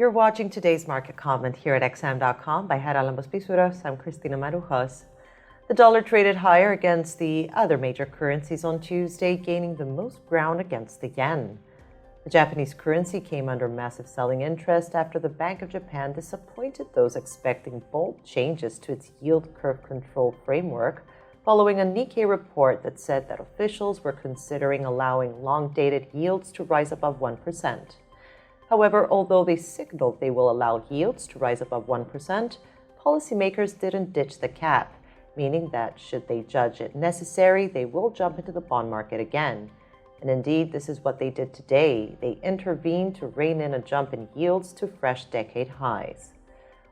You're watching today's market comment here at xm.com by Haralambos Pisuras. I'm Christina Marujas. The dollar traded higher against the other major currencies on Tuesday, gaining the most ground against the yen. The Japanese currency came under massive selling interest after the Bank of Japan disappointed those expecting bold changes to its yield curve control framework, following a Nikkei report that said that officials were considering allowing long-dated yields to rise above 1%. However, although they signaled they will allow yields to rise above 1%, policymakers didn't ditch the cap, meaning that should they judge it necessary, they will jump into the bond market again. And indeed, this is what they did today. They intervened to rein in a jump in yields to fresh decade highs.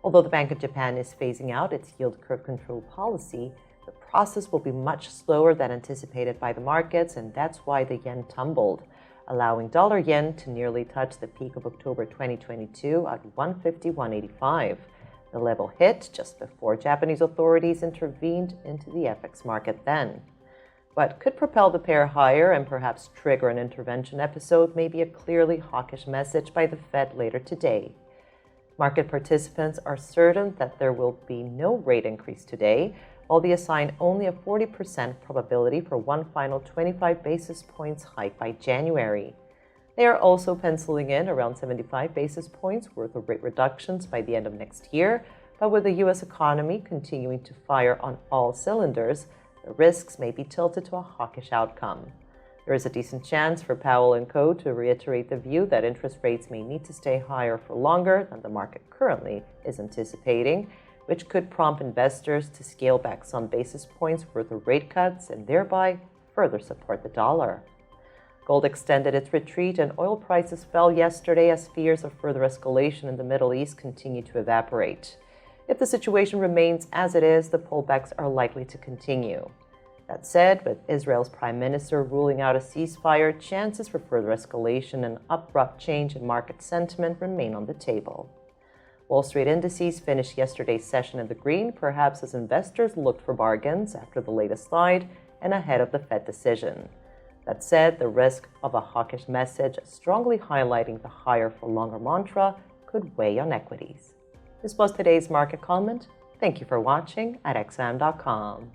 Although the Bank of Japan is phasing out its yield curve control policy, the process will be much slower than anticipated by the markets, and that's why the yen tumbled, allowing dollar-yen to nearly touch the peak of October 2022 at 150-185, the level hit just before Japanese authorities intervened into the FX market then. What could propel the pair higher and perhaps trigger an intervention episode may be a clearly hawkish message by the Fed later today. Market participants are certain that there will be no rate increase today, while they assign only a 40% probability for one final 25 basis points hike by January. They are also penciling in around 75 basis points worth of rate reductions by the end of next year, but with the U.S. economy continuing to fire on all cylinders, the risks may be tilted to a hawkish outcome. There is a decent chance for Powell and Co. to reiterate the view that interest rates may need to stay higher for longer than the market currently is anticipating, which could prompt investors to scale back some basis points worth of rate cuts and thereby further support the dollar. Gold extended its retreat and oil prices fell yesterday as fears of further escalation in the Middle East continue to evaporate. If the situation remains as it is, the pullbacks are likely to continue. That said, with Israel's prime minister ruling out a ceasefire, chances for further escalation and abrupt change in market sentiment remain on the table. Wall Street indices finished yesterday's session in the green, perhaps as investors looked for bargains after the latest slide and ahead of the Fed decision. That said, the risk of a hawkish message strongly highlighting the higher for longer mantra could weigh on equities. This was today's market comment. Thank you for watching at xm.com.